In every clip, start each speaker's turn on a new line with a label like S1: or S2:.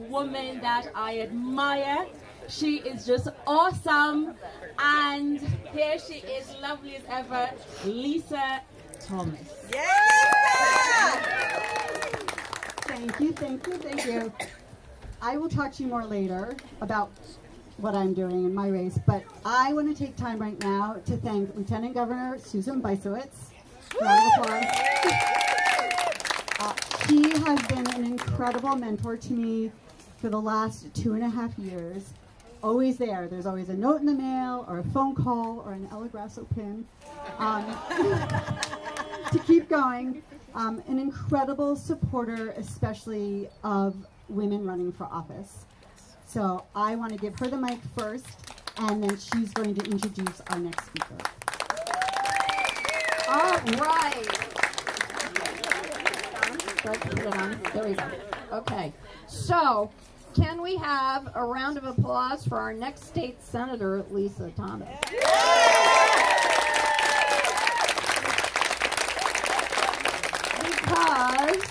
S1: Woman that I admire. She is just awesome, and here she is, lovely as ever, Lisa Thomas.
S2: Yeah!
S3: Thank you, thank you, thank you. I will talk to you more later about what I'm doing in my race, but I want to take time right now to thank Lieutenant Governor Susan Bysowitz. Round of applause. She has been an incredible mentor to me for the last 2.5 years. Always there. There's always a note in the mail, or a phone call, or an El Agrasso pin to keep going. An incredible supporter, especially of women running for office. So I want to give her the mic first, and then she's going to introduce our next speaker.
S4: All right. There we go. Okay. So, can we have a round of applause for our next state senator, Lisa Thomas? Because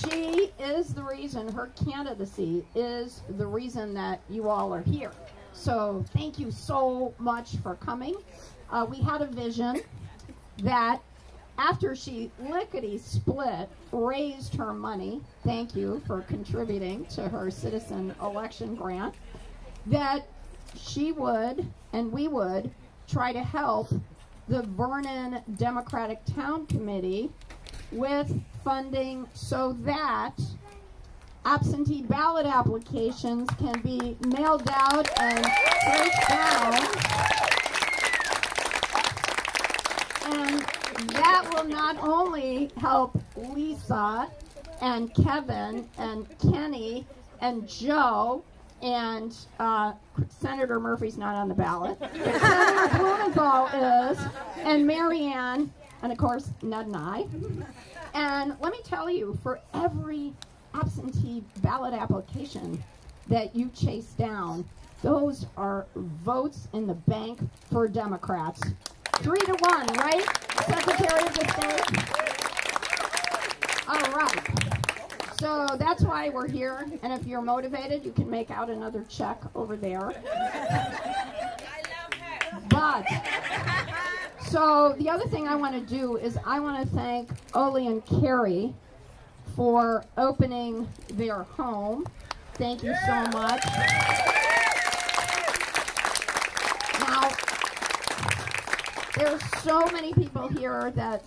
S4: she is the reason, her candidacy is the reason that you all are here. So, thank you so much for coming. We had a vision that after she lickety-split raised her money, thank you for contributing to her citizen election grant, that she would, and we would, try to help the Vernon Democratic Town Committee with funding so that absentee ballot applications can be mailed out and traced down. And that will not only help Lisa and Kevin and Kenny and Joe and Senator Murphy's not on the ballot, but Senator Blumenthal is, and Marianne, and of course Ned and I. And let me tell you, for every absentee ballot application that you chase down, those are votes in the bank for Democrats. 3-1, right, Secretary of the State? All right. So that's why we're here. And if you're motivated, you can make out another check over there. But, so the other thing I want to do is I want to thank Ole and Carrie for opening their home. Thank you so much. Now, there's so many people here that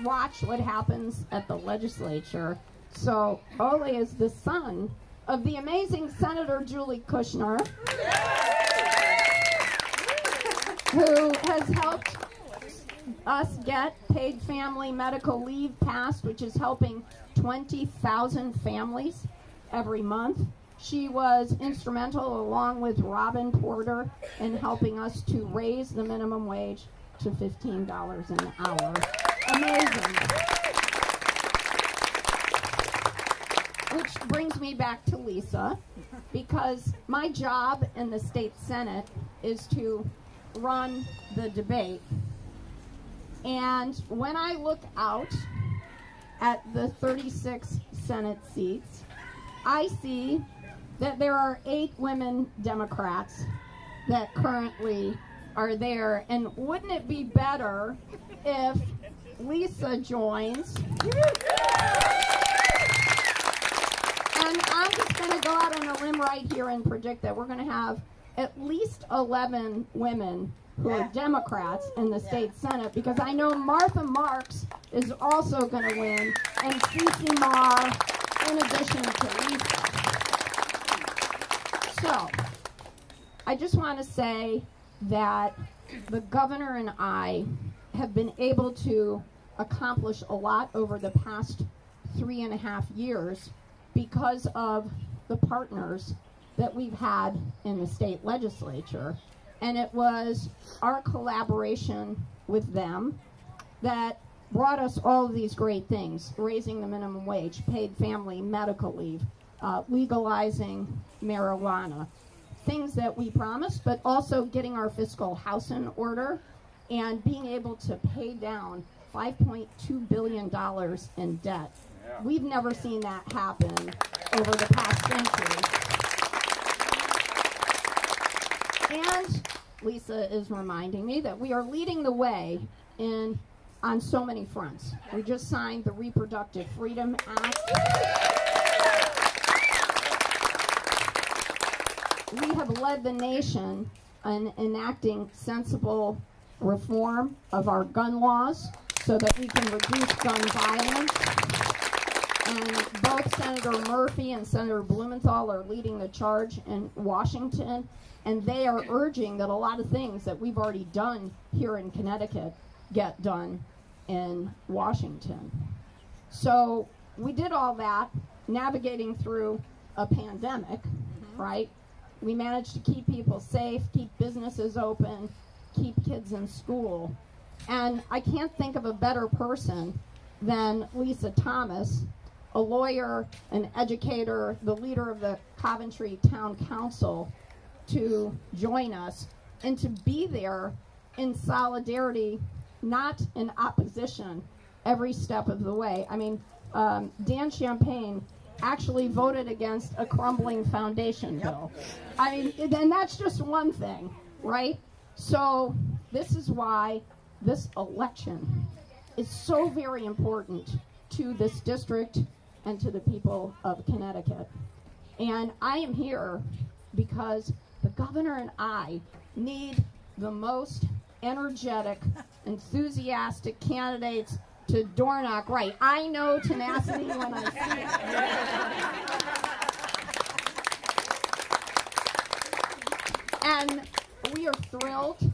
S4: watch what happens at the legislature. So Ole is the son of the amazing Senator Julie Kushner, who has helped us get paid family medical leave passed, which is helping 20,000 families every month. She was instrumental, along with Robin Porter, in helping us to raise the minimum wage to $15 an hour. Amazing. Which brings me back to Lisa, because my job in the state Senate is to run the debate. And when I look out at the 36 Senate seats, I see that there are 8 women Democrats that currently are there. And wouldn't it be better if Lisa joins? And I'm just going to go out on a limb right here and predict that we're going to have at least 11 women who are Democrats in the state Senate, because I know Martha Marks is also going to win, and Cece Marr, in addition to Lisa. So, I just want to say that the governor and I have been able to accomplish a lot over the past 3.5 years because of the partners that we've had in the state legislature. And it was our collaboration with them that brought us all of these great things: raising the minimum wage, paid family medical leave, legalizing marijuana, things that we promised, but also getting our fiscal house in order and being able to pay down $5.2 billion in debt. Yeah. We've never seen that happen over the past century. And Lisa is reminding me that we are leading the way on so many fronts. We just signed the Reproductive Freedom Act. We have led the nation in enacting sensible reform of our gun laws so that we can reduce gun violence. And both Senator Murphy and Senator Blumenthal are leading the charge in Washington, and they are urging that a lot of things that we've already done here in Connecticut get done in Washington. So we did all that, navigating through a pandemic, right? We managed to keep people safe, keep businesses open, keep kids in school. And I can't think of a better person than Lisa Thomas, a lawyer, an educator, the leader of the Coventry Town Council, to join us and to be there in solidarity, not in opposition, every step of the way. I mean, Dan Champagne actually voted against a crumbling foundation bill. I mean, and that's just one thing, right? So this is why this election is so very important to this district and to the people of Connecticut. And I am here because the governor and I need the most energetic, enthusiastic candidates to door knock right. I know tenacity when I see it. And we are thrilled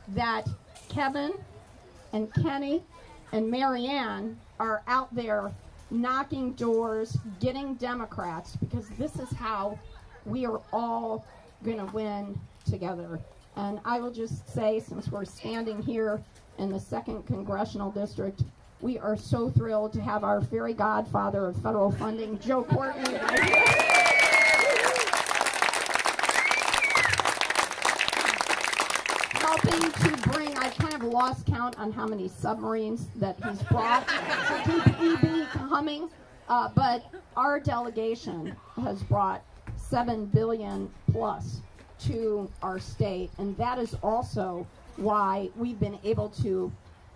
S4: that Kevin and Kenny and Marianne are out there knocking doors, getting Democrats, because this is how we are all going to win together. And I will just say, since we're standing here in the 2nd Congressional District, we are so thrilled to have our fairy godfather of federal funding, Joe Courtney, right here. Helping to bring, I kind of lost count on how many submarines that he's brought to keep EB coming, but our delegation has brought $7 billion plus to our state, and that is also why we've been able to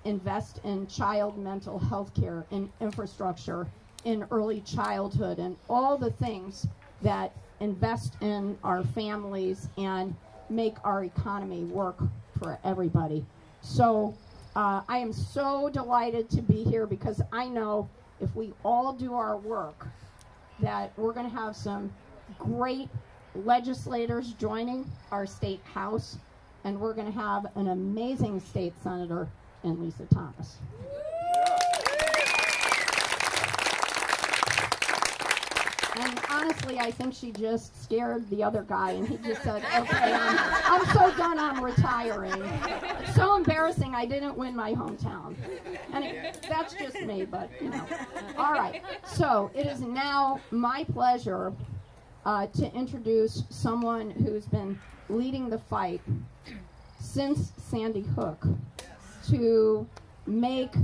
S4: invest in child mental health care, in infrastructure, in early childhood, and all the things that invest in our families and make our economy work for everybody. So I am so delighted to be here, because I know if we all do our work that we're going to have some great legislators joining our state house, and we're going to have an amazing state senator in Lisa Thomas. And honestly, I think she just scared the other guy, and he just said, okay, I'm so done, I'm retiring. It's so embarrassing I didn't win my hometown. And that's just me, but, you know. All right, so it is now my pleasure to introduce someone who's been leading the fight since Sandy Hook to make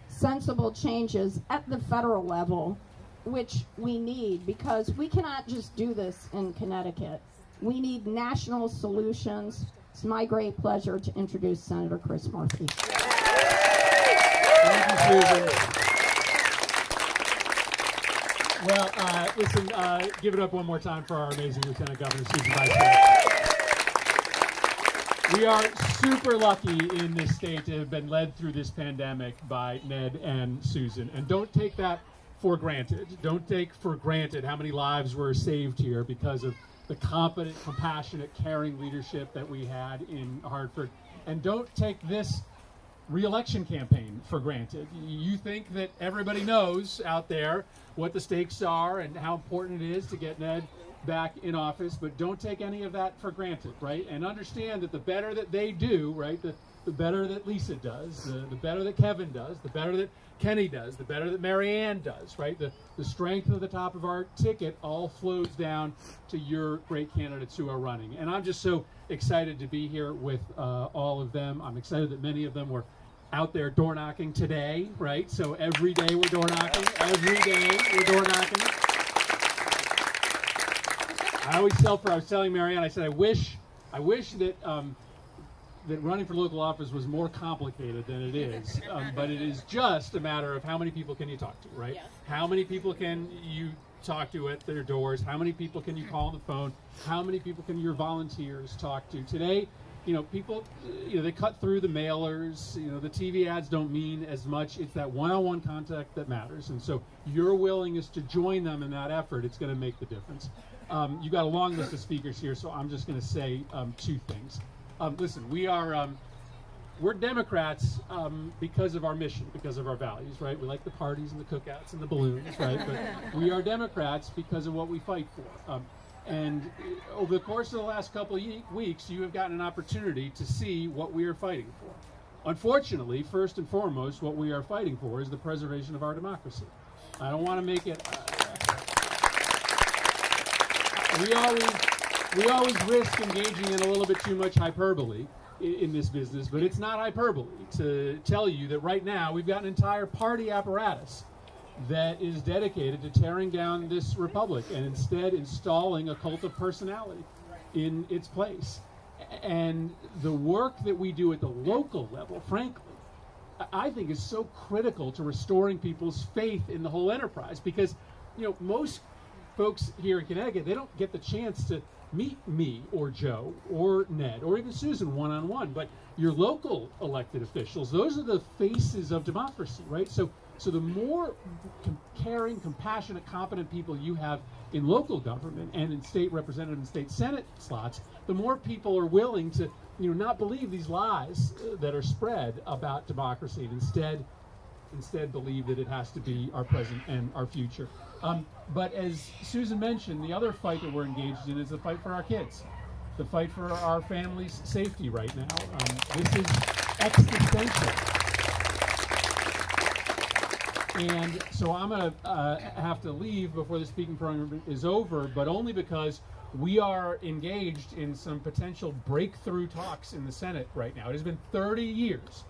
S4: sensible changes at the federal level, which we need, because we cannot just do this in Connecticut. We need national solutions. It's my great pleasure to introduce Senator Chris Murphy.
S2: Thank you, Susan. Well, listen, give it up one more time for our amazing Lieutenant Governor, Susan Vice. We are super lucky in this state to have been led through this pandemic by Ned and Susan. And don't take that for granted. Don't take for granted how many lives were saved here because of the competent, compassionate, caring leadership that we had in Hartford. And don't take this re-election campaign for granted. You think that everybody knows out there what the stakes are and how important it is to get Ned back in office, but don't take any of that for granted, right? And understand that the better that they do, right, the better that Lisa does, the better that Kevin does, the better that Kenny does, the better that Mary Ann does, right? The strength of the top of our ticket all flows down to your great candidates who are running. And I'm just so excited to be here with all of them. I'm excited that many of them were out there door knocking today, right? So every day we're door knocking. Every day we're door knocking. I was telling Mary Ann, I said, I wish that that running for local office was more complicated than it is, but it is just a matter of how many people can you talk to, right? Yeah. How many people can you talk to at their doors? How many people can you call on the phone? How many people can your volunteers talk to? Today, people, they cut through the mailers, the TV ads don't mean as much. It's that one-on-one contact that matters. And so your willingness to join them in that effort, it's going to make the difference. You got a long list of speakers here, so I'm just going to say two things. Listen, we're Democrats because of our mission, because of our values, right? We like the parties and the cookouts and the balloons, right? But we are Democrats because of what we fight for. And over the course of the last couple of weeks, you have gotten an opportunity to see what we are fighting for. Unfortunately, first and foremost, what we are fighting for is the preservation of our democracy. I don't want to make it... We always risk engaging in a little bit too much hyperbole in this business, but it's not hyperbole to tell you that right now we've got an entire party apparatus that is dedicated to tearing down this republic and instead installing a cult of personality in its place. And the work that we do at the local level, frankly, I think is so critical to restoring people's faith in the whole enterprise, because most folks here in Connecticut, they don't get the chance to meet me or Joe or Ned or even Susan one-on-one, but your local elected officials, those are the faces of democracy, right? So the more caring, compassionate, competent people you have in local government and in state representative and state senate slots, the more people are willing to not believe these lies that are spread about democracy and instead believe that it has to be our present and our future. But as Susan mentioned, the other fight that we're engaged in is the fight for our kids, the fight for our families' safety right now. This is existential. And so I'm going to have to leave before the speaking program is over, but only because we are engaged in some potential breakthrough talks in the Senate right now. It has been 30 years,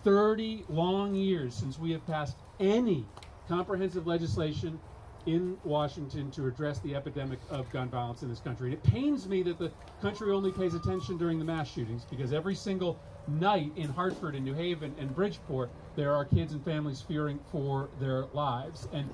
S2: 30 long years since we have passed any comprehensive legislation in Washington to address the epidemic of gun violence in this country. And it pains me that the country only pays attention during the mass shootings, because every single night in Hartford and New Haven and Bridgeport, there are kids and families fearing for their lives. And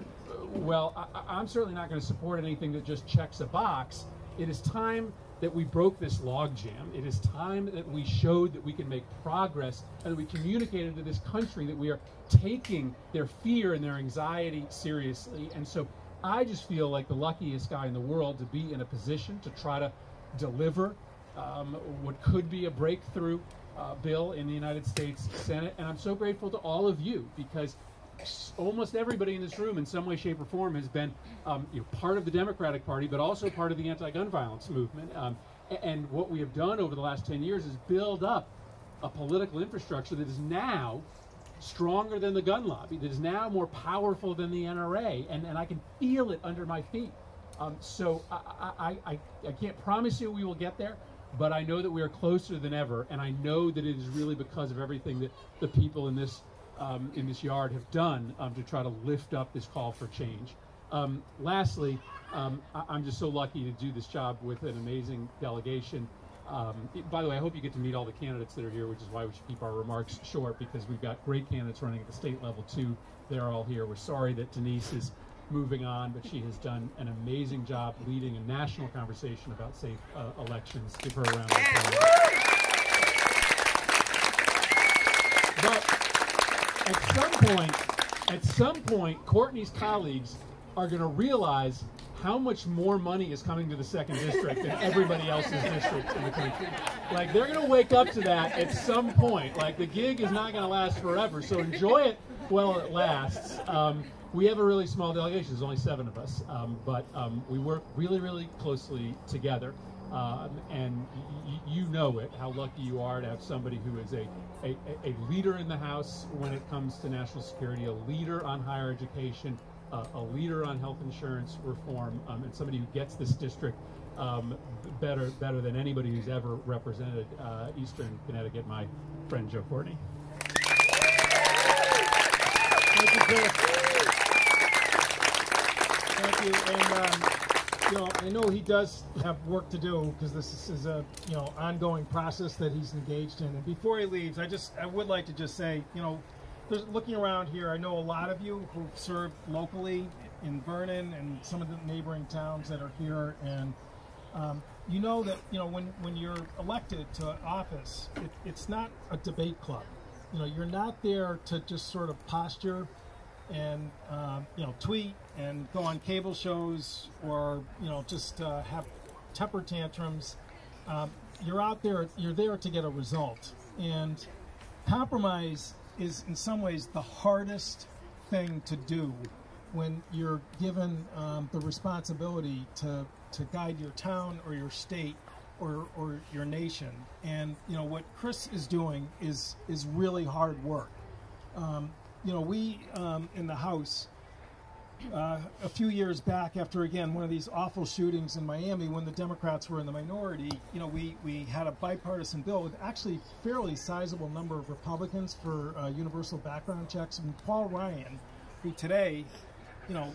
S2: well, I'm certainly not going to support anything that just checks a box. It is time that we broke this logjam. It is time that we showed that we can make progress and that we communicated to this country that we are taking their fear and their anxiety seriously. And so I just feel like the luckiest guy in the world to be in a position to try to deliver what could be a breakthrough bill in the United States Senate. And I'm so grateful to all of you, because almost everybody in this room in some way, shape, or form has been part of the Democratic Party, but also part of the anti-gun violence movement. And what we have done over the last 10 years is build up a political infrastructure that is now stronger than the gun lobby, that is now more powerful than the NRA, and I can feel it under my feet. So I can't promise you we will get there, but I know that we are closer than ever, and I know that it is really because of everything that the people in this yard have done to try to lift up this call for change. Lastly, I'm just so lucky to do this job with an amazing delegation. By the way, I hope you get to meet all the candidates that are here, which is why we should keep our remarks short, because we've got great candidates running at the state level too. They're all here. We're sorry that Denise is moving on, but she has done an amazing job leading a national conversation about safe elections. Give her a round of applause. But at some point, at some point, Courtney's colleagues are going to realize how much more money is coming to the 2nd District than everybody else's districts in the country. Like, they're going to wake up to that at some point. Like, the gig is not going to last forever, so enjoy it while it lasts. We have a really small delegation. There's only 7 of us, but we work really, really closely together. And you know it, how lucky you are to have somebody who is a leader in the House when it comes to national security, a leader on higher education, a leader on health insurance reform, and somebody who gets this district better than anybody who's ever represented Eastern Connecticut, my friend Joe Courtney.
S5: Thank you, Chris. Thank you. And you know, I know he does have work to do because this is a ongoing process that he's engaged in. And before he leaves, I would like to just say, looking around here, I know a lot of you who've served locally in Vernon and some of the neighboring towns that are here, and you know that when you're elected to office, it's not a debate club. You're not there to just sort of posture and tweet and go on cable shows or just have temper tantrums. You're out there. You're there to get a result, and compromise is in some ways the hardest thing to do when you're given the responsibility to guide your town or your state or your nation. And what Chris is doing is really hard work. We in the House a few years back, after again one of these awful shootings in Miami when the Democrats were in the minority, we had a bipartisan bill with actually fairly sizable number of Republicans for universal background checks. And Paul Ryan, who today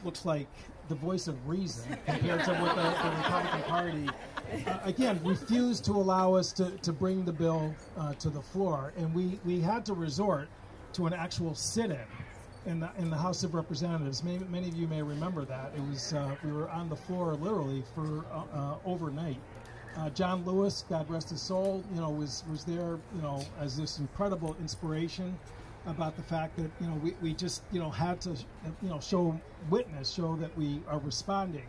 S5: looks like the voice of reason compared to what the Republican Party, again, refused to allow us to bring the bill to the floor. And we had to resort to an actual sit-in in the House of Representatives. Many of you may remember that. It was we were on the floor literally for overnight. John Lewis, God rest his soul, was there, as this incredible inspiration about the fact that we just had to show that we are responding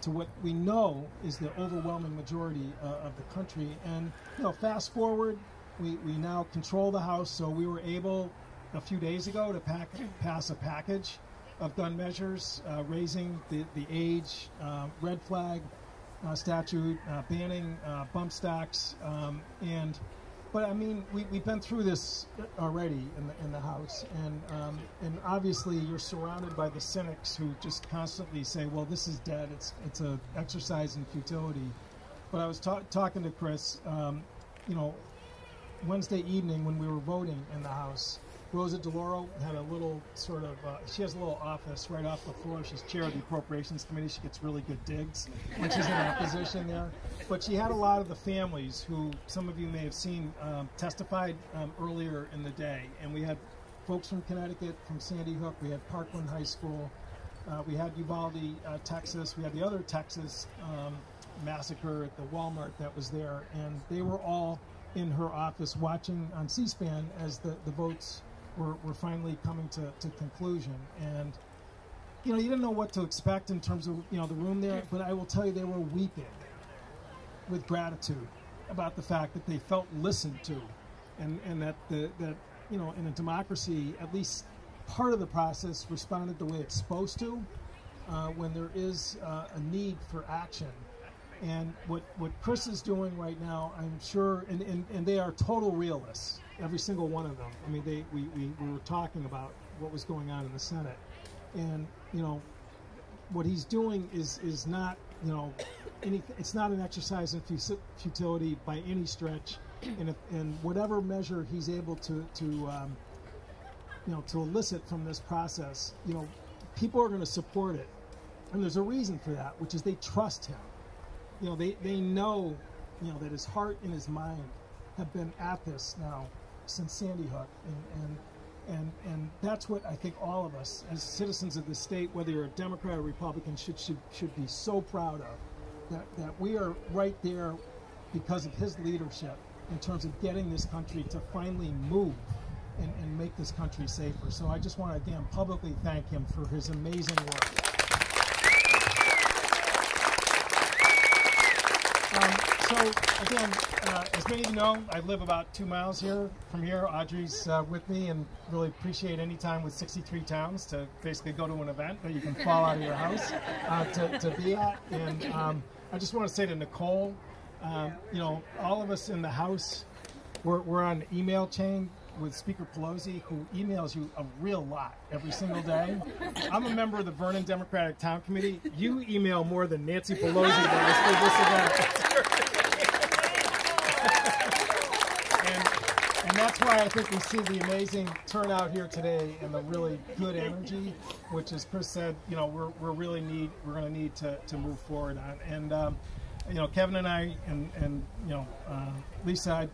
S5: to what we know is the overwhelming majority of the country. And fast forward, we now control the House, so we were able a few days ago to pass a package of gun measures, raising the age, red flag statute, banning bump stocks, but I mean, we've been through this already in the House, and obviously you're surrounded by the cynics who just constantly say, well, this is dead, it's an exercise in futility. But I was talking to Chris, Wednesday evening when we were voting in the House. Rosa DeLauro had a little sort of, she has a little office right off the floor. She's chair of the Appropriations Committee. She gets really good digs when she's in that position there. But she had a lot of the families who some of you may have seen testified earlier in the day. And we had folks from Connecticut, from Sandy Hook. We had Parkland High School. We had Uvalde, Texas. We had the other Texas massacre at the Walmart that was there. And they were all in her office watching on C-SPAN as the votes were finally coming to conclusion. And you didn't know what to expect in terms of the room there, but I will tell you they were weeping with gratitude about the fact that they felt listened to, and that in a democracy at least part of the process responded the way it's supposed to when there is a need for action. And what Chris is doing right now, I'm sure, and they are total realists, every single one of them. I mean, we were talking about what was going on in the Senate, and what he's doing is not anything. It's not an exercise in futility by any stretch, and whatever measure he's able to elicit from this process, people are going to support it, and there's a reason for that, which is they trust him. They know, that his heart and his mind have been at this now since Sandy Hook, and that's what I think all of us as citizens of the state, whether you're a Democrat or Republican, should be so proud of, that we are right there because of his leadership in terms of getting this country to finally move and make this country safer. So I just want to again publicly thank him for his amazing work. So again, as many of you know, I live about 2 miles from here. Audrey's with me, and really appreciate any time with 63 towns to basically go to an event that you can fall out of your house to be at. And I just want to say to Nicole, you know, all of us in the House, we're on an email chain with Speaker Pelosi, who emails you a real lot every single day. I'm a member of the Vernon Democratic Town Committee. You email more than Nancy Pelosi does for this event. And that's why I think we see the amazing turnout here today and the really good energy, which, as Chris said, you know, we're going to need to move forward on. And you know, Kevin and I and you know, Lisa,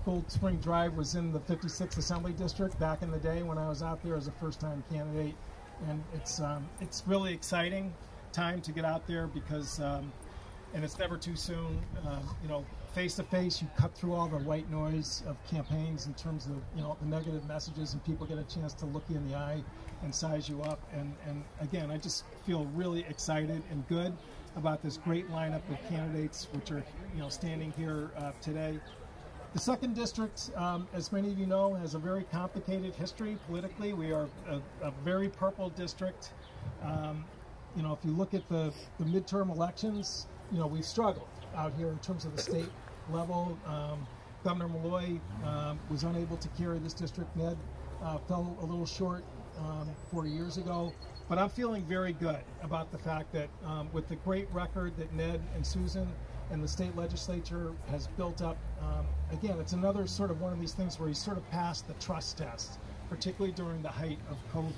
S5: Gold Spring Drive was in the 56th Assembly District back in the day when I was out there as a first-time candidate, and it's really exciting time to get out there because, and it's never too soon. You know, face to face, you cut through all the white noise of campaigns in terms of, you know, the negative messages, and people get a chance to look you in the eye and size you up. And again, I just feel really excited and good about this great lineup of candidates which are, you know, standing here today. The 2nd District, as many of you know, has a very complicated history politically. We are a very purple district. You know, if you look at the midterm elections, you know, we've struggled out here in terms of the state level. Governor Malloy was unable to carry this district. Ned fell a little short 4 years ago. But I'm feeling very good about the fact that with the great record that Ned and Susan and the state legislature has built up, again, it's another sort of one of these things where he sort of passed the trust test, particularly during the height of COVID.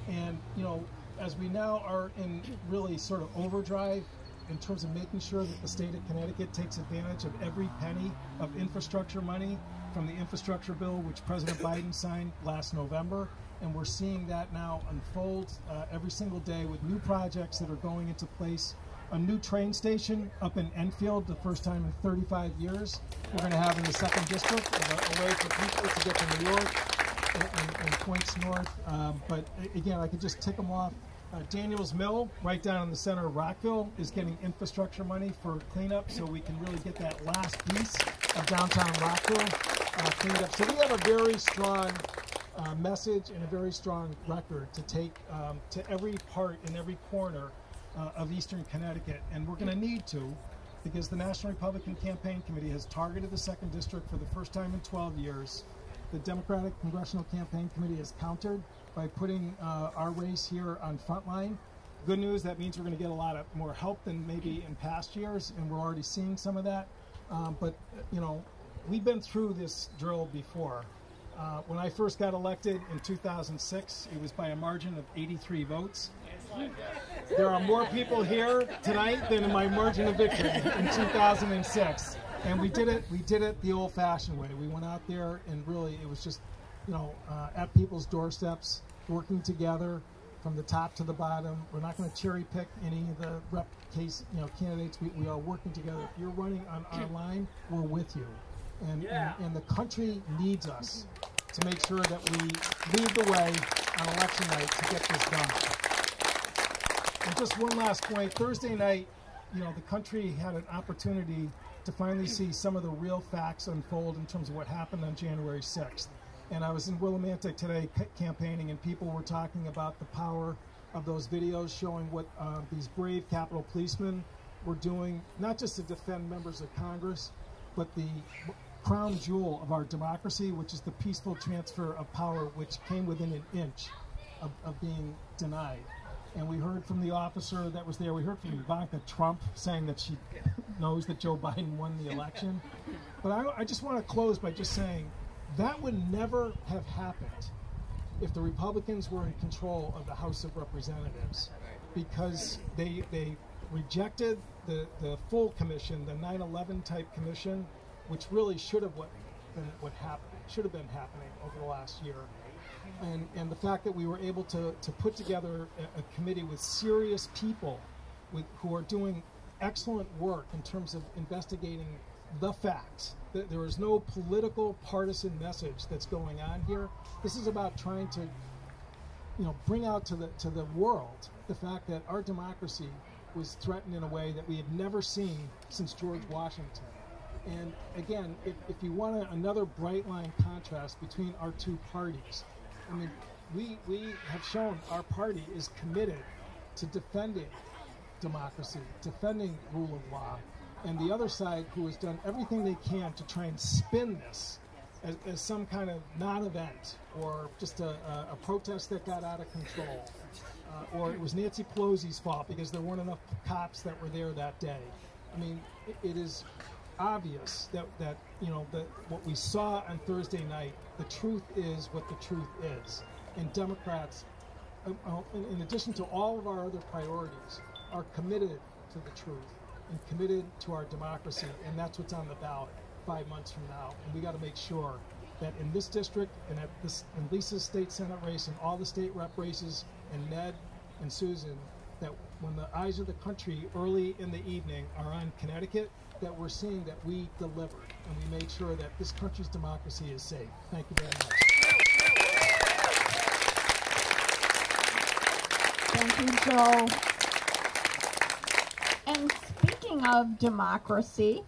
S5: And, you know, as we now are in really sort of overdrive in terms of making sure that the state of Connecticut takes advantage of every penny of infrastructure money from the infrastructure bill, which President Biden signed last November. And we're seeing that now unfold every single day with new projects that are going into place. A new train station up in Enfield, the first time in 35 years. We're going to have in the 2nd District, a way for people to get to New York and points north. But again, I could just tick them off. Daniels Mill, right down in the center of Rockville, is getting infrastructure money for cleanup, so we can really get that last piece of downtown Rockville cleaned up. So we have a very strong message and a very strong record to take to every part and every corner of Eastern Connecticut, and we're going to need to, because the National Republican Campaign Committee has targeted the 2nd District for the first time in 12 years. The Democratic Congressional Campaign Committee has countered by putting our race here on Frontline. Good news, that means we're going to get a lot more help than maybe in past years, and we're already seeing some of that. But, you know, we've been through this drill before. When I first got elected in 2006, it was by a margin of 83 votes. There are more people here tonight than in my margin of victory in 2006. And we did it the old-fashioned way. We went out there and really it was just, you know, at people's doorsteps, working together from the top to the bottom. We're not going to cherry pick any of the candidates. We are working together. If you're running on our line, we're with you. And the country needs us to make sure that we lead the way on election night to get this done. And just one last point, Thursday night, you know, the country had an opportunity to finally see some of the real facts unfold in terms of what happened on January 6th. And I was in Willimantic today campaigning, and people were talking about the power of those videos showing what these brave Capitol policemen were doing, not just to defend members of Congress, but the crown jewel of our democracy, which is the peaceful transfer of power, which came within an inch of being denied. And we heard from the officer that was there, we heard from Ivanka Trump saying that she knows that Joe Biden won the election. But I just want to close by just saying that would never have happened if the Republicans were in control of the House of Representatives, because they rejected the full commission, the 9/11 type commission, which really should have been happening over the last year. And the fact that we were able to put together a committee with serious people who are doing excellent work in terms of investigating the facts. There is no political partisan message that's going on here. This is about trying to, bring out to the world the fact that our democracy was threatened in a way that we have never seen since George Washington. And again, if you want another bright line contrast between our two parties, I mean, we have shown our party is committed to defending democracy, defending rule of law, and the other side who has done everything they can to try and spin this as some kind of non-event or just a protest that got out of control, or it was Nancy Pelosi's fault because there weren't enough cops that were there that day. I mean, it is obvious that what we saw on Thursday night, the truth is what the truth is. And Democrats, in addition to all of our other priorities, are committed to the truth and committed to our democracy, and that's what's on the ballot 5 months from now. And we got to make sure that in this district and in Lisa's state Senate race and all the state rep races and Ned and Susan, that when the eyes of the country early in the evening are on Connecticut, that we're seeing that we delivered and we made sure that this country's democracy is safe. Thank you very much.
S4: Thank you, Joe. And speaking of democracy,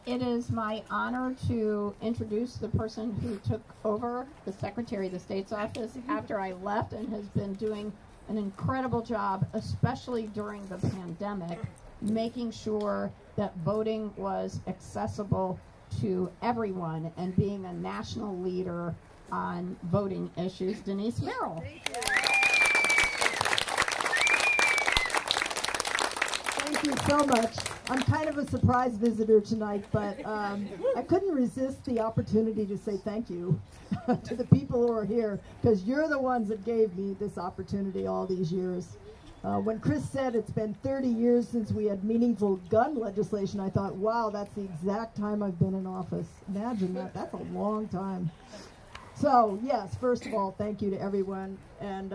S4: it is my honor to introduce the person who took over the Secretary of the State's office after I left and has been doing an incredible job, especially during the pandemic, making sure that voting was accessible to everyone and being a national leader on voting issues. Denise Merrill.
S6: Thank you so much. I'm kind of a surprise visitor tonight, but I couldn't resist the opportunity to say thank you to the people who are here, because you're the ones that gave me this opportunity all these years. When Chris said it's been 30 years since we had meaningful gun legislation, I thought, wow, that's the exact time I've been in office. Imagine that. That's a long time. So, yes, first of all, thank you to everyone. And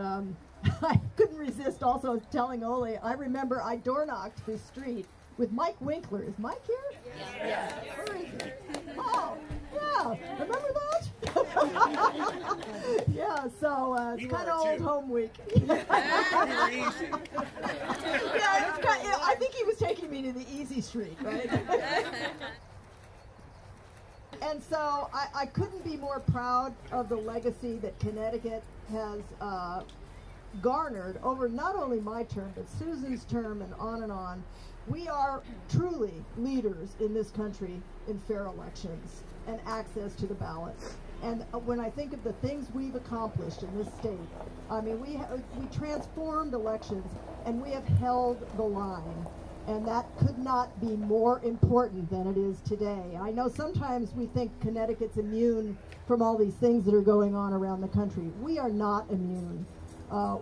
S6: I couldn't resist also telling Ole, I remember I door knocked this street with Mike Winkler. Is Mike here? Yes. Where is he? Oh, yeah. Remember that? Yeah, so it's kind of old home week. Yeah, I think he was taking me to the easy street, right? And so I couldn't be more proud of the legacy that Connecticut has garnered over not only my term, but Susan's term and on and on. We are truly leaders in this country in fair elections and access to the ballot. And when I think of the things we've accomplished in this state, I mean, we transformed elections and we have held the line. And that could not be more important than it is today. I know sometimes we think Connecticut's immune from all these things that are going on around the country. We are not immune.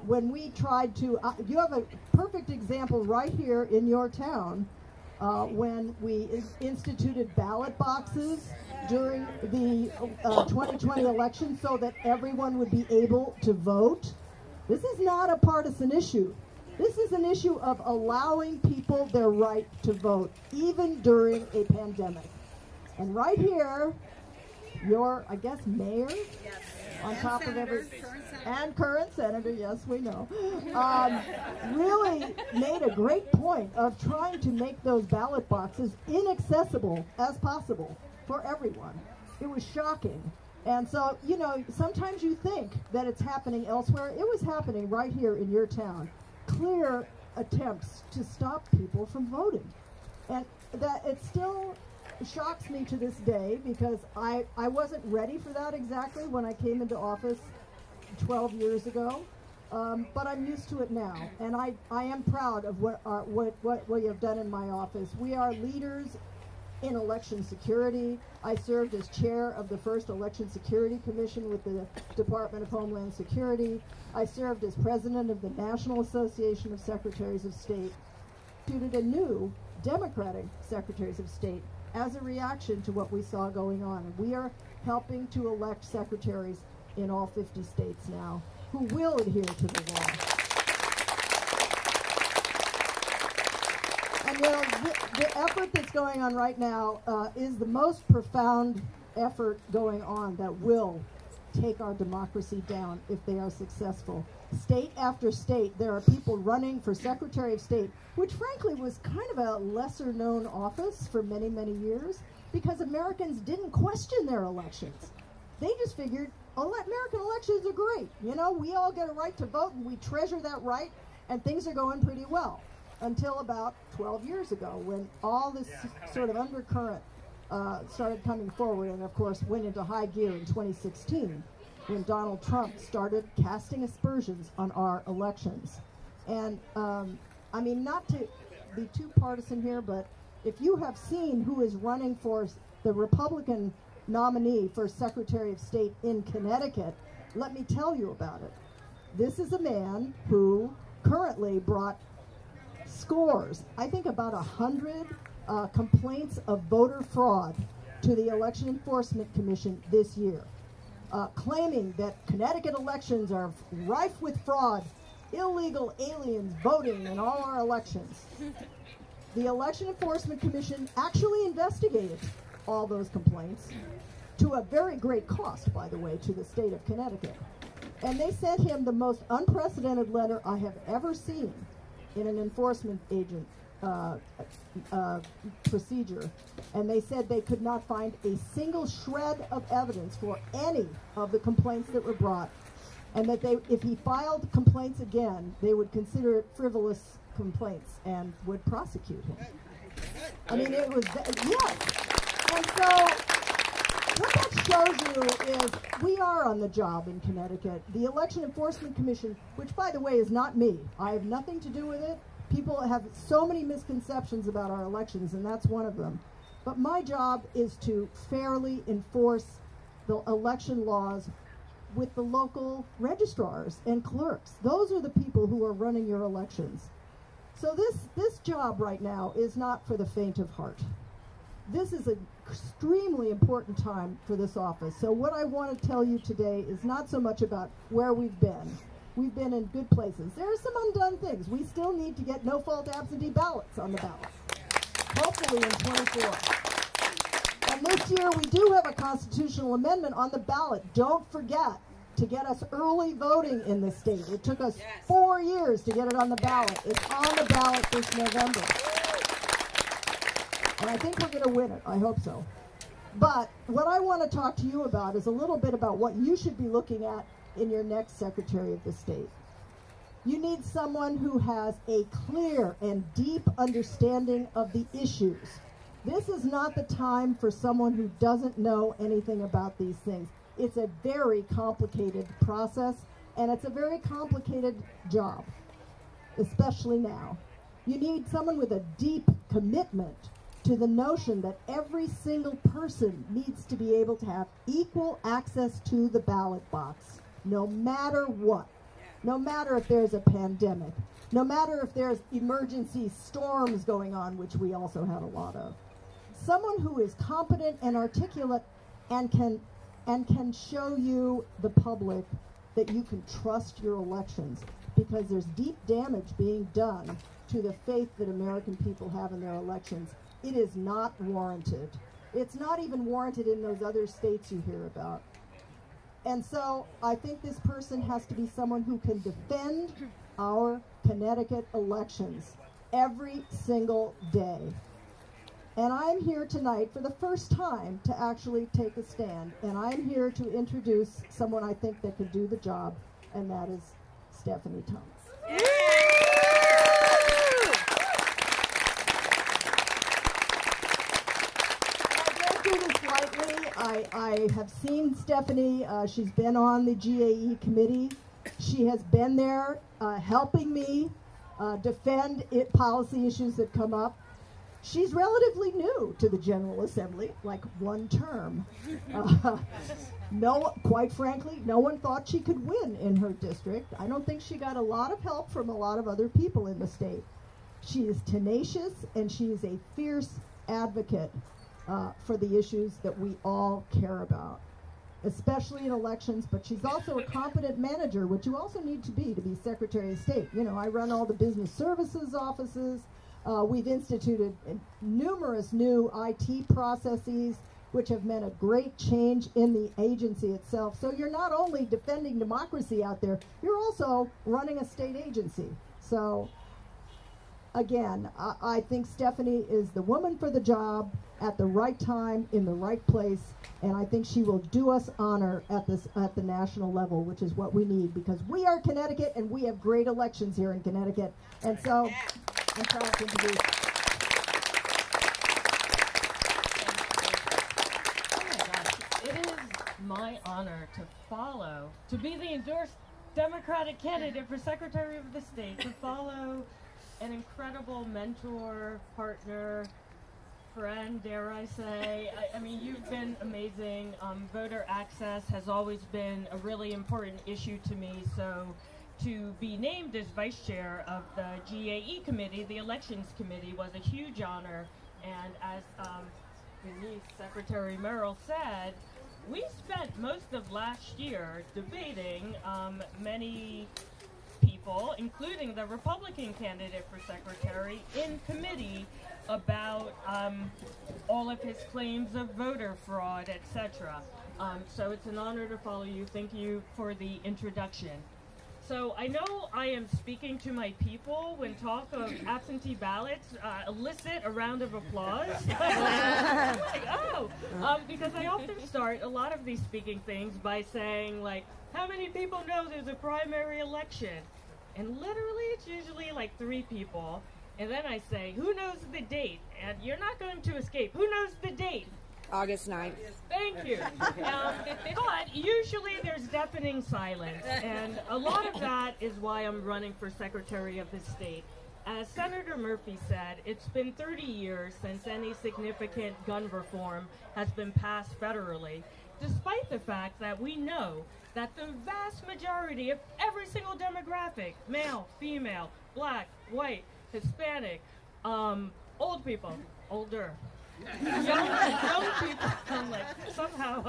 S6: When we tried to, you have a perfect example right here in your town when we instituted ballot boxes during the 2020 election so that everyone would be able to vote. This is not a partisan issue. This is an issue of allowing people their right to vote, even during a pandemic. And right here, your, I guess, mayor, yes, on top senator, of every, and current senator, yes, we know, really made a great point of trying to make those ballot boxes inaccessible as possible for everyone. It was shocking. And so, you know, sometimes you think that it's happening elsewhere. It was happening right here in your town. Clear attempts to stop people from voting. And that it still shocks me to this day because I wasn't ready for that exactly when I came into office 12 years ago. But I'm used to it now. And I am proud of what we have done in my office. We are leaders in election security. I served as chair of the first Election Security Commission with the Department of Homeland Security. I served as president of the National Association of Secretaries of State, instituted a new Democratic Secretaries of State as a reaction to what we saw going on. And we are helping to elect secretaries in all 50 states now who will adhere to the law. And the effort that's going on right now is the most profound effort going on that will take our democracy down if they are successful. State after state, there are people running for Secretary of State, which frankly was kind of a lesser known office for many, many years, because Americans didn't question their elections. They just figured, American elections are great. You know, we all get a right to vote and we treasure that right, and things are going pretty well. Until about 12 years ago, when all this sort of undercurrent started coming forward, and of course went into high gear in 2016, when Donald Trump started casting aspersions on our elections. And I mean, not to be too partisan here, but if you have seen who is running for the Republican nominee for Secretary of State in Connecticut, let me tell you about it. This is a man who currently brought scores, I think about 100 complaints of voter fraud to the Election Enforcement Commission this year, claiming that Connecticut elections are rife with fraud, illegal aliens voting in all our elections. The Election Enforcement Commission actually investigated all those complaints, to a very great cost, by the way, to the state of Connecticut. And they sent him the most unprecedented letter I have ever seen in an enforcement agent procedure. And they said they could not find a single shred of evidence for any of the complaints that were brought, and that if he filed complaints again, they would consider it frivolous complaints and would prosecute him. I mean, it was, yes. And so what that shows you is we are on the job in Connecticut. The Election Enforcement Commission, which by the way is not me, I have nothing to do with it. People have so many misconceptions about our elections, and that's one of them. But my job is to fairly enforce the election laws with the local registrars and clerks. Those are the people who are running your elections. So this job right now is not for the faint of heart. This is an extremely important time for this office. So what I want to tell you today is not so much about where we've been. We've been in good places. There are some undone things. We still need to get no-fault absentee ballots on the ballot, hopefully in 24. And this year we do have a constitutional amendment on the ballot. Don't forget to get us early voting in this state. It took us 4 years to get it on the ballot. It's on the ballot this November. And I think we're going to win it. I hope so. But what I want to talk to you about is a little bit about what you should be looking at in your next Secretary of the State. You need someone who has a clear and deep understanding of the issues. This is not the time for someone who doesn't know anything about these things. It's a very complicated process, and it's a very complicated job, especially now. You need someone with a deep commitment to the notion that every single person needs to be able to have equal access to the ballot box, no matter what. No matter if there's a pandemic, no matter if there's emergency storms going on, which we also had a lot of. Someone who is competent and articulate and can show you, the public, that you can trust your elections, because there's deep damage being done to the faith that American people have in their elections. It is not warranted. It's not even warranted in those other states you hear about. And so I think this person has to be someone who can defend our Connecticut elections every single day. And I'm here tonight for the first time to actually take a stand. And I'm here to introduce someone I think that could do the job, and that is Stephanie Thomas. I have seen Stephanie. She's been on the GAE committee. She has been there helping me defend policy issues that come up. She's relatively new to the General Assembly, like one term. Quite frankly, no one thought she could win in her district. I don't think she got a lot of help from a lot of other people in the state. She is tenacious, and she is a fierce advocate for the issues that we all care about, especially in elections. But she's also a competent manager, which you also need to be Secretary of State. You know, I run all the business services offices. We've instituted numerous new IT processes, which have meant a great change in the agency itself. So you're not only defending democracy out there, you're also running a state agency. So again, I think Stephanie is the woman for the job at the right time, in the right place, and I think she will do us honor at the national level, which is what we need, because we are Connecticut and we have great elections here in Connecticut. And so I'm proud to introduce.
S7: It is my honor to be the endorsed Democratic candidate for Secretary of the State, to follow an incredible mentor, partner, friend, dare I say. I mean, you've been amazing. Voter access has always been a really important issue to me, so to be named as vice chair of the GAE committee, the elections committee, was a huge honor. And as Denise, Secretary Merrill said, we spent most of last year debating many people, including the Republican candidate for secretary, in committee about all of his claims of voter fraud, etc. So it's an honor to follow you. Thank you for the introduction. So I know I am speaking to my people when talk of absentee ballots elicit a round of applause. Like, oh, because I often start a lot of these speaking things by saying, like, how many people know there's a primary election? And literally it's usually like 3 people. And then I say, who knows the date? And you're not going to escape. Who knows the date?
S8: August 9th.
S7: Thank you. But usually there's deafening silence, and a lot of that is why I'm running for Secretary of the State. As Senator Murphy said, it's been 30 years since any significant gun reform has been passed federally, despite the fact that we know that the vast majority of every single demographic, male, female, black, white, Hispanic, old people, older, young people, I'm like, somehow,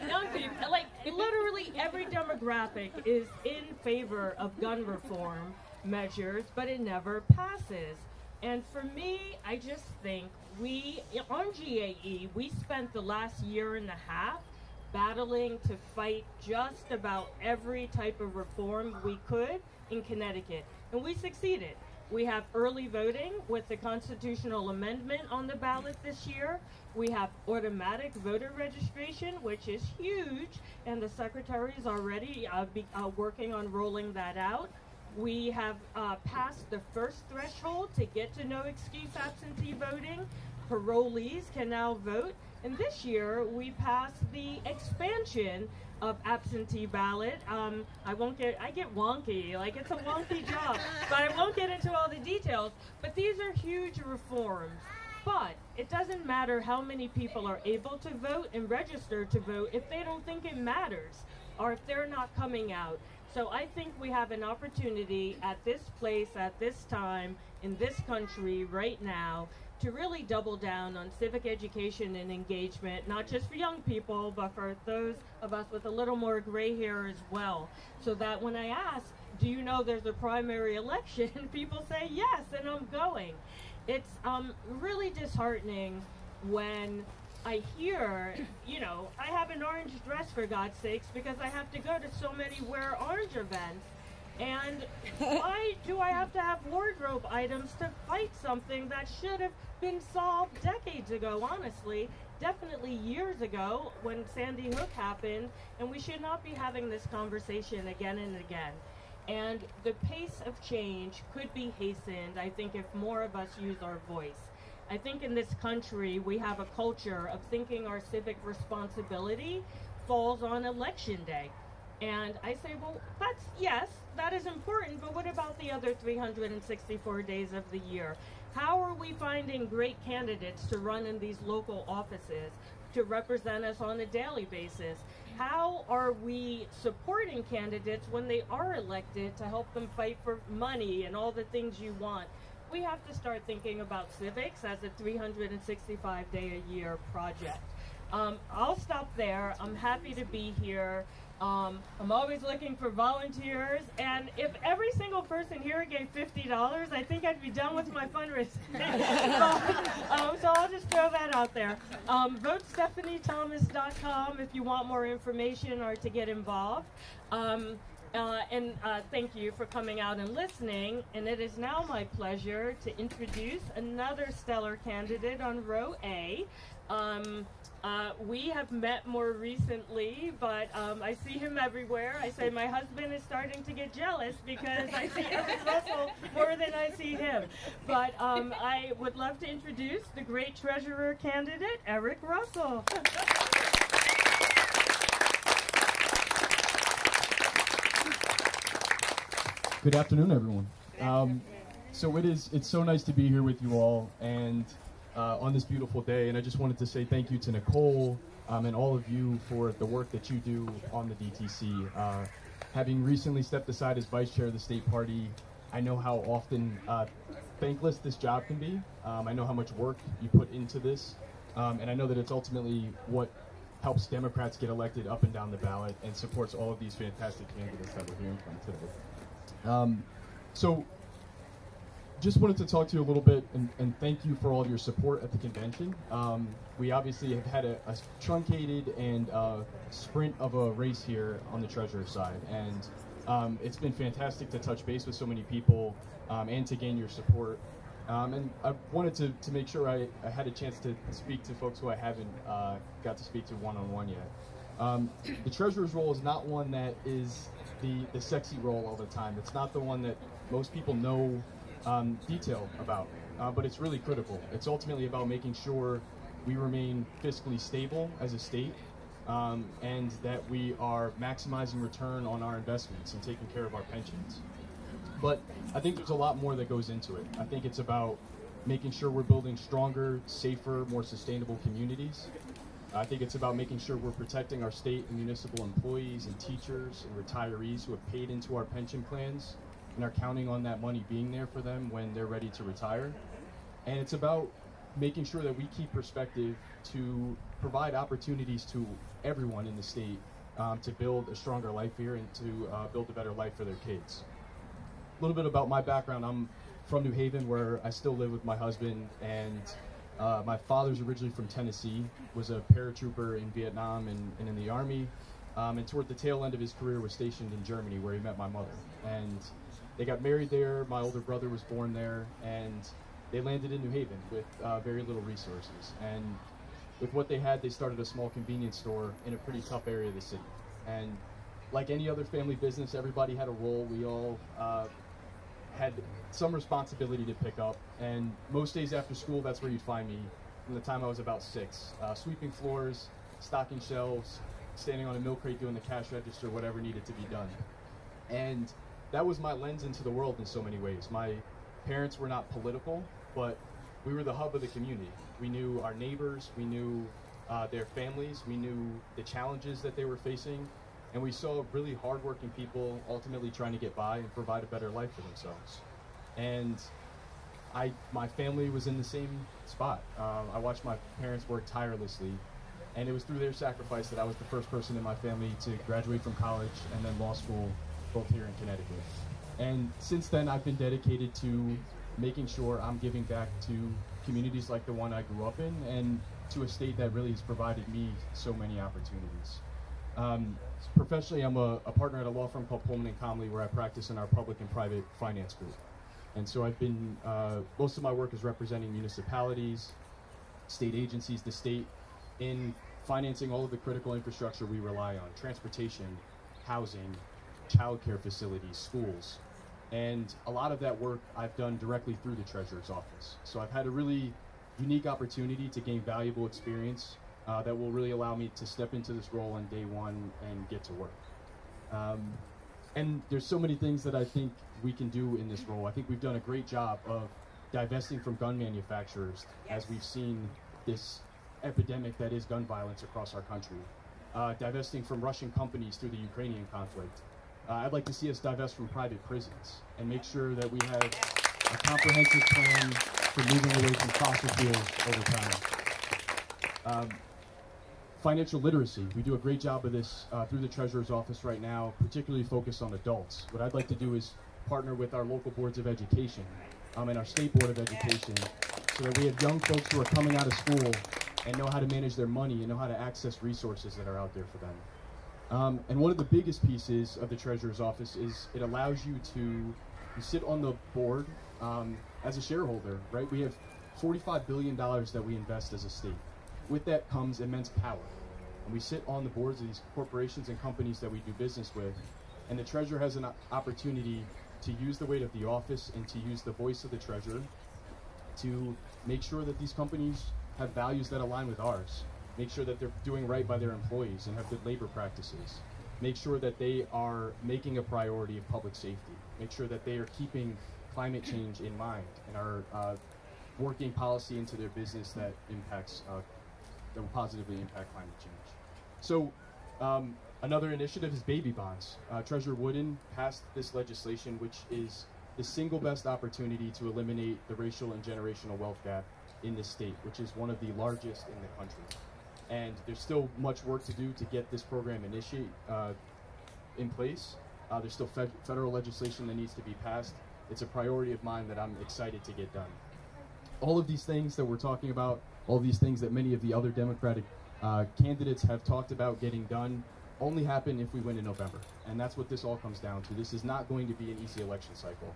S7: young people, like, literally every demographic is in favor of gun reform measures, but it never passes. And for me, I just think on GAE, we spent the last year and a half battling to fight just about every type of reform we could in Connecticut, and we succeeded. We have early voting with the constitutional amendment on the ballot this year. We have automatic voter registration, which is huge, and the Secretary is already working on rolling that out. We have passed the first threshold to get to no excuse absentee voting. Parolees can now vote. And this year, we passed the expansion of absentee ballot. I get wonky, like it's a wonky job, but I won't get into all the details. But these are huge reforms. But it doesn't matter how many people are able to vote and register to vote if they don't think it matters, or if they're not coming out. So I think we have an opportunity at this place, at this time, in this country, right now, to really double down on civic education and engagement, not just for young people, but for those of us with a little more gray hair as well. So that when I ask, do you know there's a primary election, people say yes, and I'm going. It's really disheartening when I hear, you know, I have an orange dress for God's sakes because I have to go to so many Wear Orange events. And why do I have to have wardrobe items to fight something that should have been solved decades ago, honestly, definitely years ago when Sandy Hook happened, and we should not be having this conversation again and again. And the pace of change could be hastened, I think, if more of us use our voice. I think in this country we have a culture of thinking our civic responsibility falls on election day. And I say, well, yes, that is important, but what about the other 364 days of the year? How are we finding great candidates to run in these local offices, to represent us on a daily basis? How are we supporting candidates when they are elected to help them fight for money and all the things you want? We have to start thinking about civics as a 365-day-a-year project. I'll stop there. I'm happy to be here. I'm always looking for volunteers, and if every single person here gave $50, I think I'd be done with my fundraising. So I'll just throw that out there. Vote StephanieThomas.com if you want more information or to get involved. Thank you for coming out and listening. And it is now my pleasure to introduce another stellar candidate on row A. We have met more recently, but I see him everywhere. I say my husband is starting to get jealous because I see Eric Russell more than I see him. But I would love to introduce the great treasurer candidate, Eric Russell.
S8: Good afternoon, everyone. So it's so nice to be here with you all, and on this beautiful day, and I just wanted to say thank you to Nicole and all of you for the work that you do on the DTC. Having recently stepped aside as vice chair of the state party, I know how often thankless this job can be. I know how much work you put into this, and I know that it's ultimately what helps Democrats get elected up and down the ballot and supports all of these fantastic candidates that we're hearing from today. So just wanted to talk to you a little bit and thank you for all of your support at the convention. We obviously have had a truncated and sprint of a race here on the treasurer side, and it's been fantastic to touch base with so many people and to gain your support. And I wanted to make sure I had a chance to speak to folks who I haven't got to speak to one-on-one yet. The treasurer's role is not one that is the sexy role all the time. It's not the one that most people know detail about, but it's really critical. It's ultimately about making sure we remain fiscally stable as a state, and that we are maximizing return on our investments and taking care of our pensions. But I think there's a lot more that goes into it. I think it's about making sure we're building stronger, safer, more sustainable communities. I think it's about making sure we're protecting our state and municipal employees and teachers and retirees who have paid into our pension plans and are counting on that money being there for them when they're ready to retire. And it's about making sure that we keep perspective to provide opportunities to everyone in the state to build a stronger life here and to build a better life for their kids. A little bit about my background. I'm from New Haven, where I still live with my husband, and my father's originally from Tennessee, was a paratrooper in Vietnam and in the Army, and toward the tail end of his career was stationed in Germany, where he met my mother. And they got married there, my older brother was born there, and they landed in New Haven with very little resources. And with what they had, they started a small convenience store in a pretty tough area of the city. And like any other family business, everybody had a role. We all had some responsibility to pick up, and most days after school, that's where you'd find me from the time I was about 6, sweeping floors, stocking shelves, standing on a milk crate doing the cash register, whatever needed to be done. And that was my lens into the world in so many ways. My parents were not political, but we were the hub of the community. We knew our neighbors, we knew their families, we knew the challenges that they were facing, and we saw really hardworking people ultimately trying to get by and provide a better life for themselves. And my family was in the same spot. I watched my parents work tirelessly, and it was through their sacrifice that I was the first person in my family to graduate from college and then law school, both here in Connecticut. And since then, I've been dedicated to making sure I'm giving back to communities like the one I grew up in, and to a state that really has provided me so many opportunities. Professionally, I'm a partner at a law firm called Pullman & Comley, where I practice in our public and private finance group. And so I've been, most of my work is representing municipalities, state agencies, the state, in financing all of the critical infrastructure we rely on: transportation, housing, childcare facilities, schools. And a lot of that work I've done directly through the treasurer's office. So I've had a really unique opportunity to gain valuable experience that will really allow me to step into this role on day one and get to work. And there's so many things that I think we can do in this role. I think we've done a great job of divesting from gun manufacturers, as we've seen this epidemic that is gun violence across our country. Divesting from Russian companies through the Ukrainian conflict. I'd like to see us divest from private prisons and make sure that we have a comprehensive plan for moving away from fossil fuels over time. Financial literacy. We do a great job of this through the Treasurer's Office right now, particularly focused on adults. What I'd like to do is partner with our local boards of education and our state board of education so that we have young folks who are coming out of school and know how to manage their money and know how to access resources that are out there for them. And one of the biggest pieces of the Treasurer's Office is it allows you to sit on the board as a shareholder, right? We have $45 billion that we invest as a state. With that comes immense power. And we sit on the boards of these corporations and companies that we do business with, and the treasurer has an opportunity to use the weight of the office and to use the voice of the treasurer to make sure that these companies have values that align with ours, make sure that they're doing right by their employees and have good labor practices, make sure that they are making a priority of public safety, make sure that they are keeping climate change in mind and are working policy into their business that impacts that will positively impact climate change. So another initiative is baby bonds. Treasurer Wooden passed this legislation, which is the single best opportunity to eliminate the racial and generational wealth gap in this state, which is one of the largest in the country. And there's still much work to do to get this program in place. There's still federal legislation that needs to be passed. It's a priority of mine that I'm excited to get done. All of these things that we're talking about, all these things that many of the other Democratic candidates have talked about getting done, only happen if we win in November. And that's what this all comes down to. This is not going to be an easy election cycle.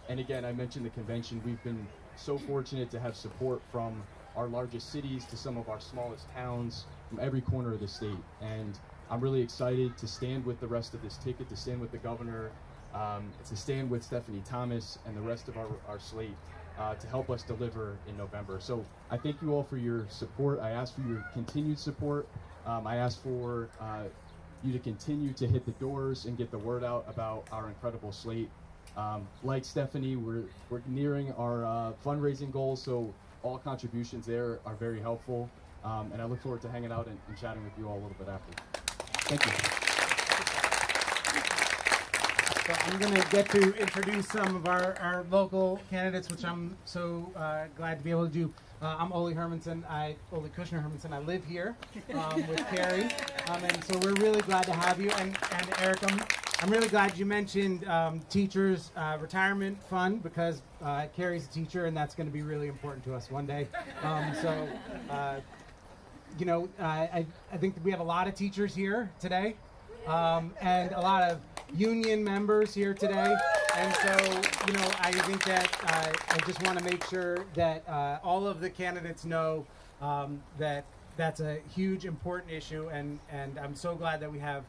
S8: And again, I mentioned the convention. We've been so fortunate to have support from our largest cities to some of our smallest towns, from every corner of the state. And I'm really excited to stand with the rest of this ticket, to stand with the governor, to stand with Stephanie Thomas and the rest of our slate to help us deliver in November. So I thank you all for your support. I ask for your continued support. I ask for you to continue to hit the doors and get the word out about our incredible slate. Like Stephanie, we're nearing our fundraising goals, so all contributions there are very helpful. And I look forward to hanging out and chatting with you all a little bit after. Thank you.
S9: So I'm going to get to introduce some of our local candidates, which I'm so glad to be able to do. I'm Ole Kushner Hermanson. I live here with Carrie, and so we're really glad to have you. And Eric, I'm really glad you mentioned teachers' retirement fund, because Carrie's a teacher, and that's going to be really important to us one day. You know, I think that we have a lot of teachers here today, and a lot of union members here today, and so, you know, I think that I just want to make sure that all of the candidates know that that's a huge, important issue, and I'm so glad that we have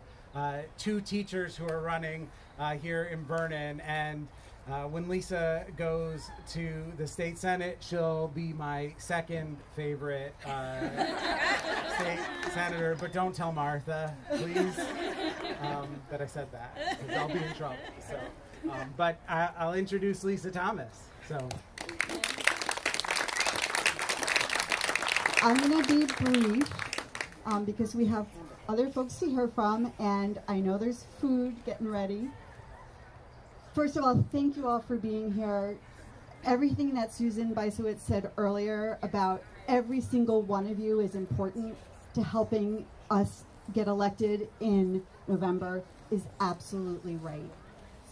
S9: two teachers who are running here in Vernon, and when Lisa goes to the state senate, she'll be my second favorite state senator, but don't tell Martha, please, that I said that, 'cause I'll be in trouble. So, but I'll introduce Lisa Thomas. So
S3: I'm going to be brief because we have other folks to hear from, and I know there's food getting ready. First of all, thank you all for being here. Everything that Susan Bysowitz said earlier about every single one of you is important to helping us get elected in November is absolutely right.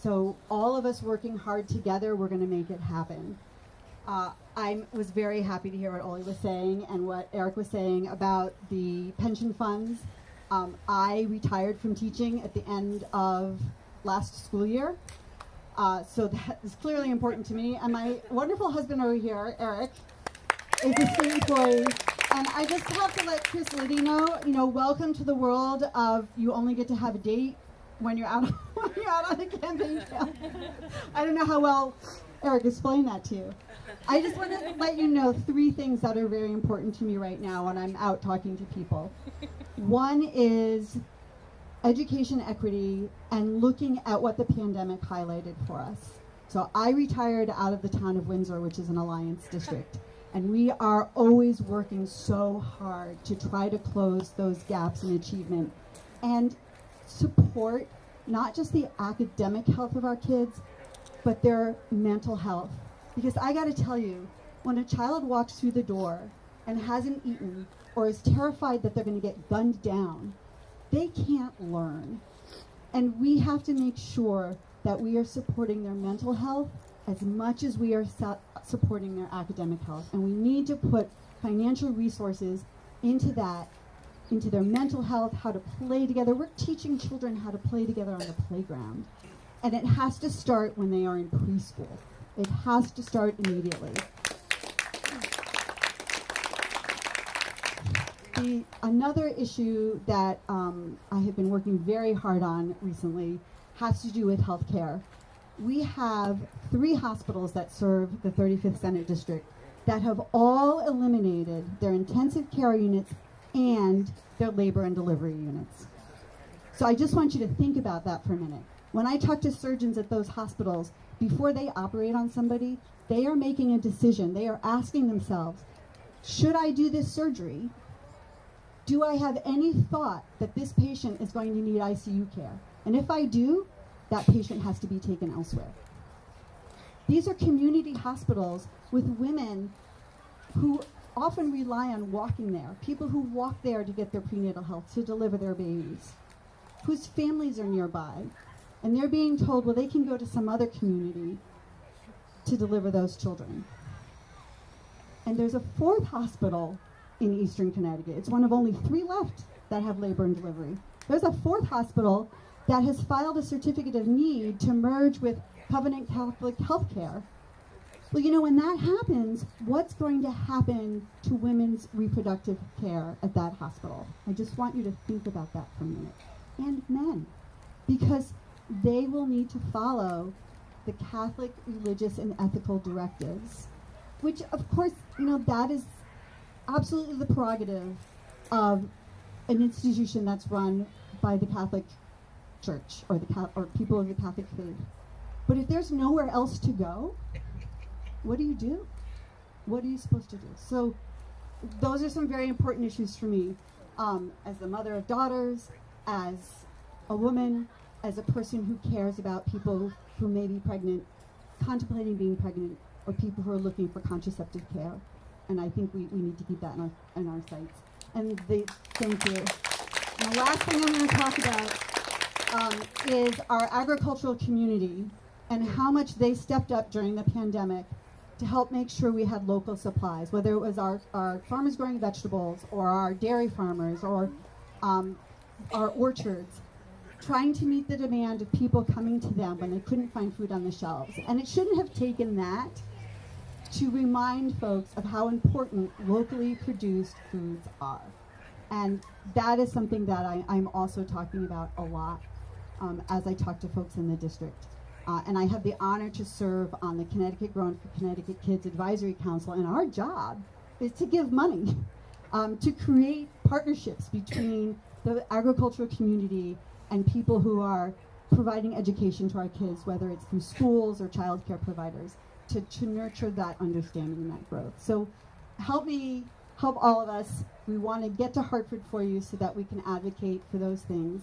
S3: So all of us working hard together, we're going to make it happen. I was very happy to hear what Ole was saying and what Eric was saying about the pension funds. I retired from teaching at the end of last school year. So that is clearly important to me. And my wonderful husband over here, Eric, is a state employee. And I just have to let Chris Liddy know, welcome to the world of you only get to have a date when you're out on the campaign trail. I don't know how well Eric explained that to you. I just want to let you know 3 things that are very important to me right now when I'm out talking to people. One is education equity and looking at what the pandemic highlighted for us. So I retired out of the town of Windsor, which is an Alliance district, and we are always working so hard to try to close those gaps in achievement and support not just the academic health of our kids, but their mental health. Because I got to tell you, when a child walks through the door and hasn't eaten or is terrified that they're going to get gunned down, they can't learn. And we have to make sure that we are supporting their mental health as much as we are supporting their academic health. And we need to put financial resources into that, into their mental health, how to play together. We're teaching children how to play together on the playground. And it has to start when they are in preschool. It has to start immediately. Another issue that I have been working very hard on recently has to do with healthcare. We have 3 hospitals that serve the 35th Senate District that have all eliminated their intensive care units and their labor and delivery units. So I just want you to think about that for a minute. When I talk to surgeons at those hospitals, before they operate on somebody, they are making a decision. They are asking themselves, should I do this surgery? Do I have any thought that this patient is going to need ICU care? And if I do, that patient has to be taken elsewhere. These are community hospitals with women who often rely on walking there, people who walk there to get their prenatal health, to deliver their babies, whose families are nearby. And they're being told, well, they can go to some other community to deliver those children. And there's a 4th hospital in Eastern Connecticut. It's one of only 3 left that have labor and delivery. There's a 4th hospital that has filed a certificate of need to merge with Covenant Catholic Healthcare. Well, you know, when that happens, what's going to happen to women's reproductive care at that hospital? I just want you to think about that for a minute. And men, because they will need to follow the Catholic religious and ethical directives, which, of course, you know, that is absolutely the prerogative of an institution that's run by the Catholic Church or or people of the Catholic faith. But if there's nowhere else to go, what do you do? What are you supposed to do? So those are some very important issues for me as the mother of daughters, as a woman, as a person who cares about people who may be pregnant, contemplating being pregnant, or people who are looking for contraceptive care. And I think we need to keep that in our sights. And thank you. And the last thing I'm going to talk about is our agricultural community and how much they stepped up during the pandemic to help make sure we had local supplies, whether it was our farmers growing vegetables or our dairy farmers or our orchards, trying to meet the demand of people coming to them when they couldn't find food on the shelves. And it shouldn't have taken that to remind folks of how important locally produced foods are. And that is something that I'm also talking about a lot as I talk to folks in the district. And I have the honor to serve on the Connecticut Grown for Connecticut Kids Advisory Council, and our job is to give money to create partnerships between the agricultural community and people who are providing education to our kids, whether it's through schools or child care providers, to nurture that understanding and that growth. So help me, help all of us. We want to get to Hartford for you so that we can advocate for those things.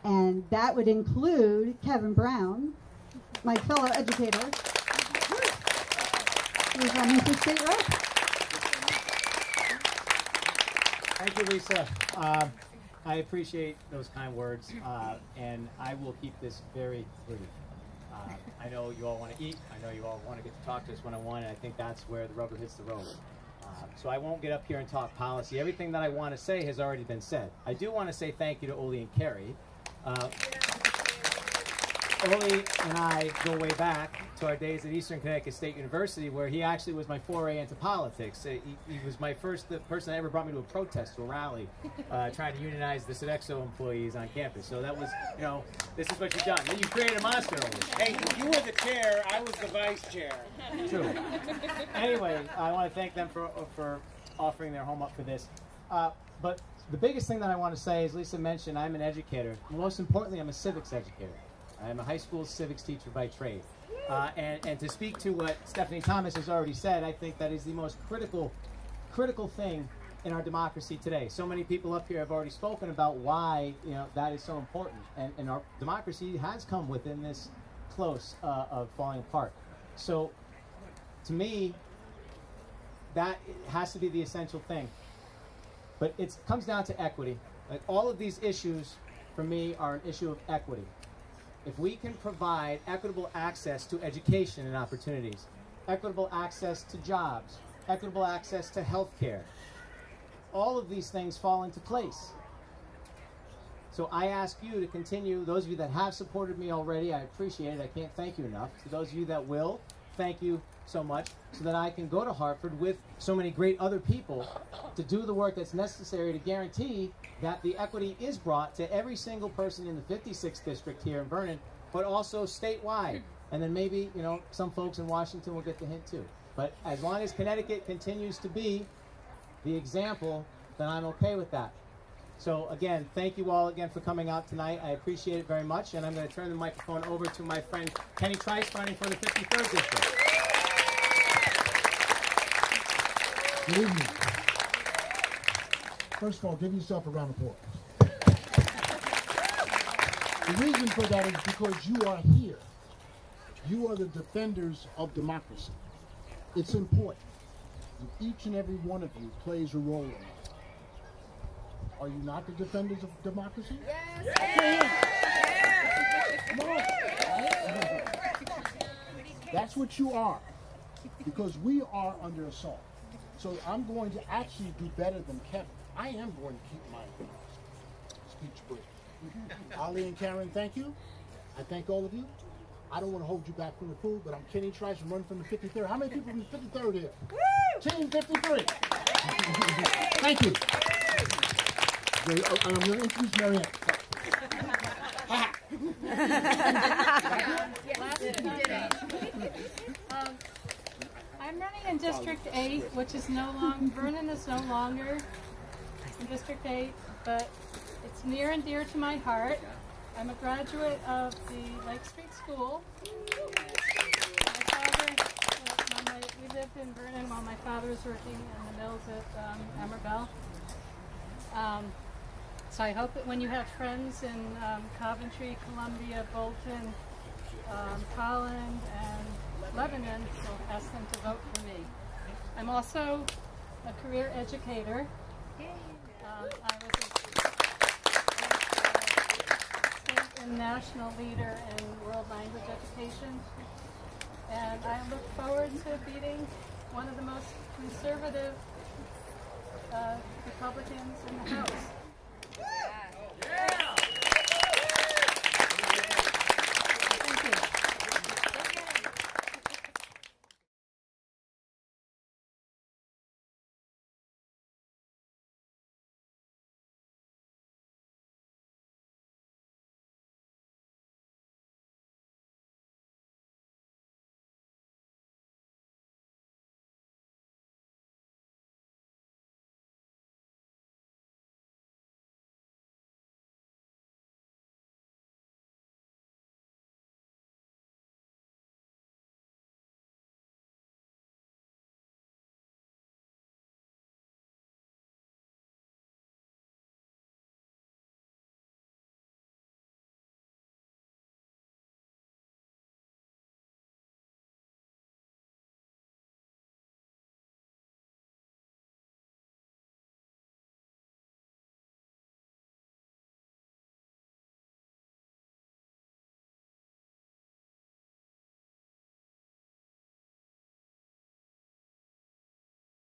S3: And that would include Kevin Brown, my fellow educator, who's running for state rep.
S10: Thank you, Lisa. I appreciate those kind words, and I will keep this very brief. I know you all want to eat. I know you all want to get to talk to us one-on-one, and I think that's where the rubber hits the road. So I won't get up here and talk policy. Everything that I want to say has already been said. I do want to say thank you to Oli and Carrie. Oli and I go way back to our days at Eastern Connecticut State University, where he actually was my foray into politics. He was the person that ever brought me to a protest, to a rally, trying to unionize the Sodexo employees on campus. So that was, you know, this is what you've done. Then you created a monster, Oli.
S11: Hey, you were the chair, I was the vice chair.
S10: True. Anyway, I want to thank them for offering their home up for this. But the biggest thing that I want to say, as Lisa mentioned, I'm an educator. Most importantly, I'm a civics educator. I'm a high school civics teacher by trade. And to speak to what Stephanie Thomas has already said, I think that is the most critical thing in our democracy today. So many people up here have already spoken about why, you know, that is so important. And our democracy has come within this close of falling apart. So to me, that has to be the essential thing. But it comes down to equity. Like, all of these issues, for me, are an issue of equity. If we can provide equitable access to education and opportunities, equitable access to jobs, equitable access to health care, all of these things fall into place. So I ask you to continue. Those of you that have supported me already, I appreciate it. I can't thank you enough. To those of you that will, thank you so much, so that I can go to Hartford with so many great other people to do the work that's necessary to guarantee that the equity is brought to every single person in the 56th district here in Vernon, but also statewide. And then maybe, you know, some folks in Washington will get the hint too. But as long as Connecticut continues to be the example, then I'm okay with that. So again, thank you all again for coming out tonight. I appreciate it very much. And I'm going to turn the microphone over to my friend Kenny Trice, running for the 53rd district.
S12: Good evening. First of all, give yourself a round of applause. The reason for that is because you are here. You are the defenders of democracy. It's important. And each and every one of you plays a role in it. Are you not the defenders of democracy? Yes. Come on. That's what you are. Because we are under assault. So I'm going to actually do better than Kevin. I am going to keep my speech brief. Ali and Karen, thank you. I thank all of you. I don't want to hold you back from the pool, but I'm Kenny Trice, I'm running from the 53rd. How many people from the 53rd here? Woo! Team 53. Thank you. I'm going to introduce Marianne.
S13: I'm running in District 8, which is no longer, Vernon is no longer in District 8, but it's near and dear to my heart. I'm a graduate of the Lake Street School. My father, we lived in Vernon while my father was working in the mills at Emerville. So I hope that when you have friends in Coventry, Columbia, Bolton, Holland, and Lebanon, you'll ask them to vote for me. I'm also a career educator. I was a state and national leader in world language education. And I look forward to beating one of the most conservative Republicans in the House.